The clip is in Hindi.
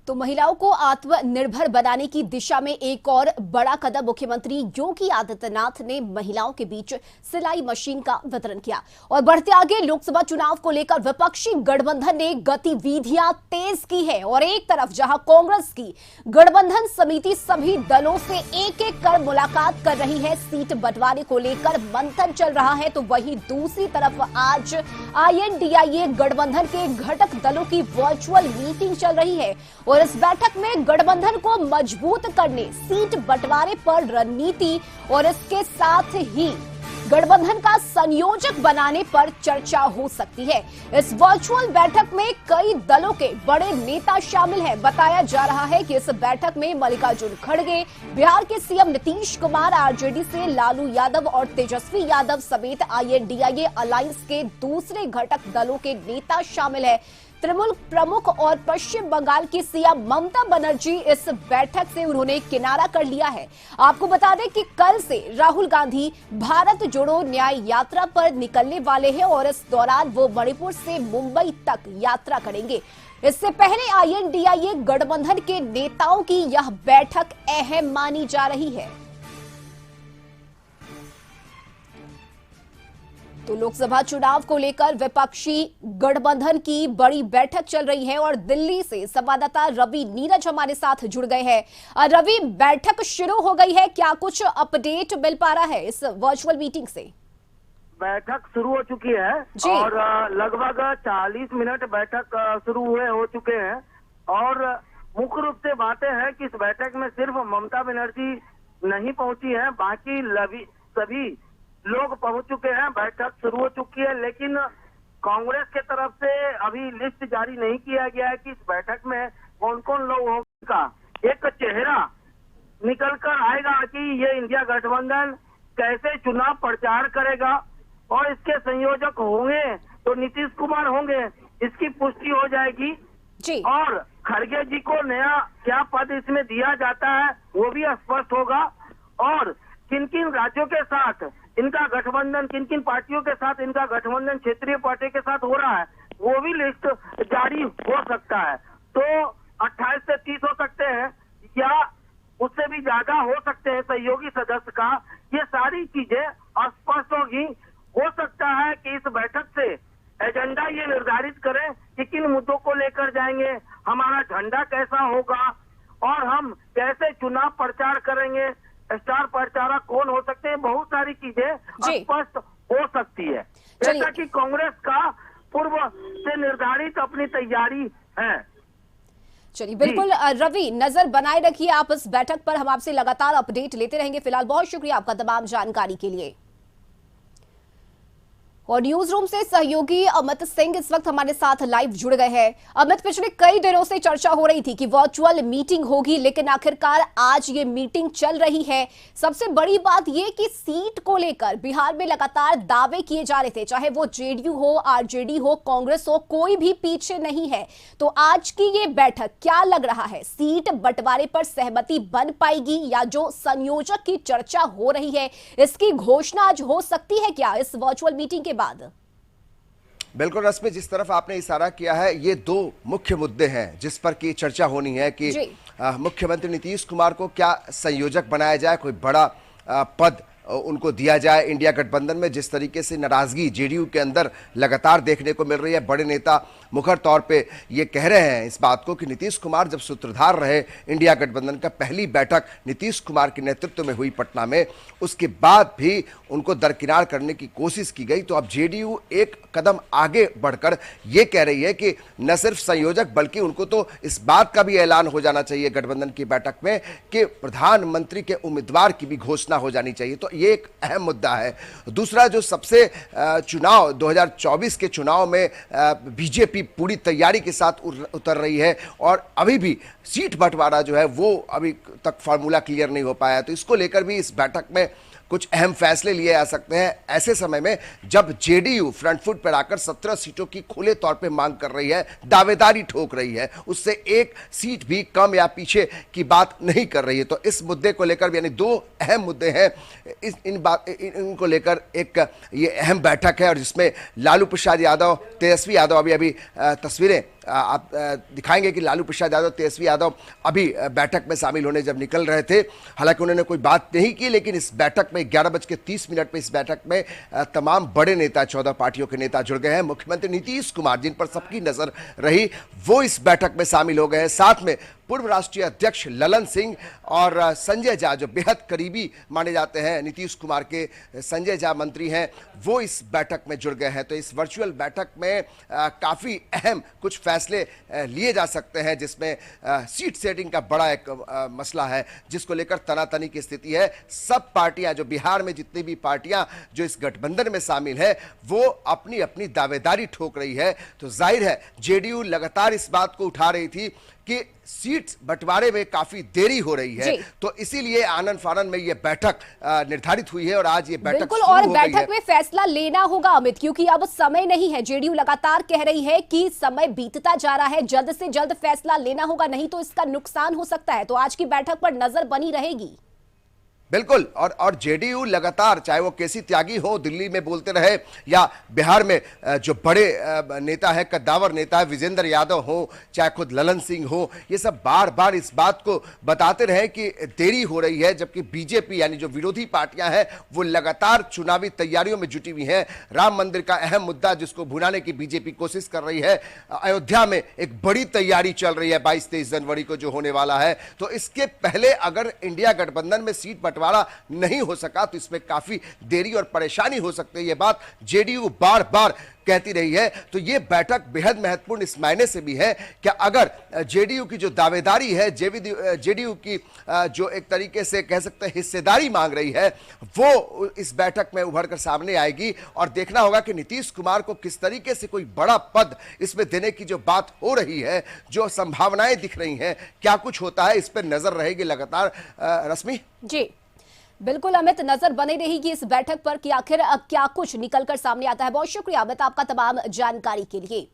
तो महिलाओं को आत्मनिर्भर बनाने की दिशा में एक और बड़ा कदम मुख्यमंत्री योगी आदित्यनाथ ने महिलाओं के बीच सिलाई मशीन का वितरण किया। और बढ़ते आगे लोकसभा चुनाव को लेकर विपक्षी गठबंधन ने गतिविधियां तेज की है और एक तरफ जहां कांग्रेस की गठबंधन समिति सभी दलों से एक एक कर मुलाकात कर रही है, सीट बंटवारे को लेकर मंथन चल रहा है, तो वहीं दूसरी तरफ आज INDIA गठबंधन के घटक दलों की वर्चुअल मीटिंग चल रही है और इस बैठक में गठबंधन को मजबूत करने, सीट बंटवारे पर रणनीति और इसके साथ ही गठबंधन का संयोजक बनाने पर चर्चा हो सकती है। इस वर्चुअल बैठक में कई दलों के बड़े नेता शामिल हैं। बताया जा रहा है कि इस बैठक में मल्लिकार्जुन खड़गे, बिहार के CM नीतीश कुमार, RJD से लालू यादव और तेजस्वी यादव समेत INDIA अलायंस के दूसरे घटक दलों के नेता शामिल है। तृणमूल प्रमुख और पश्चिम बंगाल की CM ममता बनर्जी इस बैठक से उन्होंने किनारा कर लिया है। आपको बता दें कि कल से राहुल गांधी भारत जोड़ो न्याय यात्रा पर निकलने वाले हैं और इस दौरान वो मणिपुर से मुंबई तक यात्रा करेंगे। इससे पहले INDIA गठबंधन के नेताओं की यह बैठक अहम मानी जा रही है। तो लोकसभा चुनाव को लेकर विपक्षी गठबंधन की बड़ी बैठक चल रही है और दिल्ली से संवाददाता रवि नीरज हमारे साथ जुड़ गए हैं। रवि, बैठक शुरू हो गई है, क्या कुछ अपडेट मिल पा रहा है इस वर्चुअल मीटिंग से? बैठक शुरू हो चुकी है और लगभग 40 मिनट बैठक शुरू हुए हो चुके हैं और मुख्य रूप से बातें हैं कि इस बैठक में सिर्फ ममता बनर्जी नहीं पहुंची है, बाकी सभी लोग पहुंच चुके हैं। बैठक शुरू हो चुकी है, लेकिन कांग्रेस के तरफ से अभी लिस्ट जारी नहीं किया गया है कि इस बैठक में कौन कौन लोग होगा। एक चेहरा निकल कर आएगा कि ये इंडिया गठबंधन कैसे चुनाव प्रचार करेगा और इसके संयोजक होंगे तो नीतीश कुमार होंगे, इसकी पुष्टि हो जाएगी जी। और खड़गे जी को नया क्या पद इसमें दिया जाता है वो भी स्पष्ट होगा और किन किन राज्यों के साथ इनका गठबंधन, किन किन पार्टियों के साथ इनका गठबंधन क्षेत्रीय पार्टी के साथ हो रहा है वो भी लिस्ट जारी हो सकता है। तो 28 से 30 हो सकते हैं या उससे भी ज्यादा हो सकते हैं सहयोगी सदस्य का। ये सारी चीजें स्पष्ट होगी। हो सकता है कि इस बैठक से एजेंडा ये निर्धारित करें कि किन मुद्दों को लेकर जाएंगे, हमारा झंडा कैसा होगा और हम कैसे चुनाव प्रचार करेंगे, स्टार प्रचारक कौन हो सकते हैं, बहुत सारी चीजें स्पष्ट हो सकती है। जैसा कि कांग्रेस का पूर्व से निर्धारित अपनी तैयारी है। चलिए, बिल्कुल रवि, नजर बनाए रखिए आप इस बैठक पर, हम आपसे लगातार अपडेट लेते रहेंगे। फिलहाल बहुत शुक्रिया आपका तमाम जानकारी के लिए। और न्यूज रूम से सहयोगी अमित सिंह इस वक्त हमारे साथ लाइव जुड़ गए हैं। अमित, पिछले कई दिनों से चर्चा हो रही थी कि वर्चुअल मीटिंग होगी, लेकिन आखिरकार आज ये मीटिंग चल रही है। सबसे बड़ी बात ये कि सीट को लेकर बिहार में लगातार दावे किए जा रहे थे, चाहे वो JDU हो, RJD हो, कांग्रेस हो, कोई भी पीछे नहीं है। तो आज की ये बैठक क्या लग रहा है, सीट बंटवारे पर सहमति बन पाएगी या जो संयोजक की चर्चा हो रही है इसकी घोषणा आज हो सकती है क्या इस वर्चुअल मीटिंग के बाद? बिल्कुल रश्मि, जिस तरफ आपने इशारा किया है, ये दो मुख्य मुद्दे हैं जिस पर की चर्चा होनी है कि मुख्यमंत्री नीतीश कुमार को क्या संयोजक बनाया जाए, कोई बड़ा पद उनको दिया जाए। इंडिया गठबंधन में जिस तरीके से नाराजगी JDU के अंदर लगातार देखने को मिल रही है, बड़े नेता मुखर तौर पे ये कह रहे हैं इस बात को कि नीतीश कुमार जब सूत्रधार रहे इंडिया गठबंधन का, पहली बैठक नीतीश कुमार के नेतृत्व में हुई पटना में, उसके बाद भी उनको दरकिनार करने की कोशिश की गई। तो अब JDU एक कदम आगे बढ़कर ये कह रही है कि न सिर्फ संयोजक बल्कि उनको तो इस बात का भी ऐलान हो जाना चाहिए गठबंधन की बैठक में कि प्रधानमंत्री के उम्मीदवार की भी घोषणा हो जानी चाहिए। तो ये एक अहम मुद्दा है। दूसरा, जो सबसे चुनाव 2024 के चुनाव में बीजेपी पूरी तैयारी के साथ उतर रही है और अभी भी सीट बंटवारा जो है वो अभी तक फार्मूला क्लियर नहीं हो पाया है। तो इसको लेकर भी इस बैठक में कुछ अहम फैसले लिए जा सकते हैं ऐसे समय में जब JDU फ्रंट फुट पर आकर 17 सीटों की खुले तौर पे मांग कर रही है, दावेदारी ठोक रही है, उससे एक सीट भी कम या पीछे की बात नहीं कर रही है। तो इस मुद्दे को लेकर, यानी दो अहम मुद्दे हैं, इनको लेकर एक ये अहम बैठक है और जिसमें लालू प्रसाद यादव, तेजस्वी यादव, अभी तस्वीरें आप दिखाएंगे कि लालू प्रसाद यादव, तेजस्वी यादव अभी बैठक में शामिल होने जब निकल रहे थे, हालांकि उन्होंने कोई बात नहीं की, लेकिन इस बैठक में 11:30 पे इस बैठक में तमाम बड़े नेता, 14 पार्टियों के नेता जुड़ गए हैं। मुख्यमंत्री नीतीश कुमार, जिन पर सबकी नजर रही, वो इस बैठक में शामिल हो गए हैं। साथ में पूर्व राष्ट्रीय अध्यक्ष ललन सिंह और संजय झा, जो बेहद करीबी माने जाते हैं नीतीश कुमार के, संजय झा मंत्री हैं, वो इस बैठक में जुड़ गए हैं। तो इस वर्चुअल बैठक में काफी अहम कुछ फैसले लिए जा सकते हैं, जिसमें सीट सेटिंग का बड़ा एक मसला है, जिसको लेकर तनातनी की स्थिति है। सब पार्टियां, जो बिहार में जितनी भी पार्टियां जो इस गठबंधन में शामिल है, वो अपनी अपनी दावेदारी ठोक रही है। तो जाहिर है जेडीयू लगातार इस बात को उठा रही थी कि सीट बंटवारे में काफी देरी हो रही है, तो इसीलिए आनन फानन में ये बैठक निर्धारित हुई है और आज ये बैठक बिल्कुल, और बैठक में फैसला लेना होगा अमित, क्योंकि अब समय नहीं है। जेडीयू लगातार कह रही है कि समय बीतता जा रहा है, जल्द से जल्द फैसला लेना होगा, नहीं तो इसका नुकसान हो सकता है। तो आज की बैठक पर नजर बनी रहेगी। बिल्कुल, और जेडीयू लगातार, चाहे वो केसी त्यागी हो दिल्ली में बोलते रहे, या बिहार में जो बड़े नेता है, कद्दावर नेता है विजेंद्र यादव हो, चाहे खुद ललन सिंह हो, ये सब बार बार इस बात को बताते रहे कि देरी हो रही है, जबकि बीजेपी यानी जो विरोधी पार्टियां हैं वो लगातार चुनावी तैयारियों में जुटी हुई हैं। राम मंदिर का अहम मुद्दा, जिसको भुनाने की बीजेपी कोशिश कर रही है। अयोध्या में एक बड़ी तैयारी चल रही है 22-23 जनवरी को जो होने वाला है। तो इसके पहले अगर इंडिया गठबंधन में सीट बंटवारा नहीं हो सका तो इसमें काफी देरी और परेशानी हो सकती है। यह बात जेडीयू बार बार कहती रही है। तो यह बैठक बेहद महत्वपूर्ण इस मायने से भी है कि अगर जेडीयू की जो दावेदारी है, जेडीयू की जो एक तरीके से कह सकते हैं हिस्सेदारी मांग रही है, वो इस बैठक में उभर कर सामने आएगी। और देखना होगा कि नीतीश कुमार को किस तरीके से कोई बड़ा पद इसमें देने की जो बात हो रही है, जो संभावनाएं दिख रही हैं, क्या कुछ होता है, इस पर नजर रहेगी लगातार। रश्मि जी बिल्कुल अमित, नजर बनी रहेगी इस बैठक पर कि आखिर क्या कुछ निकलकर सामने आता है। बहुत शुक्रिया अमित आपका तमाम जानकारी के लिए।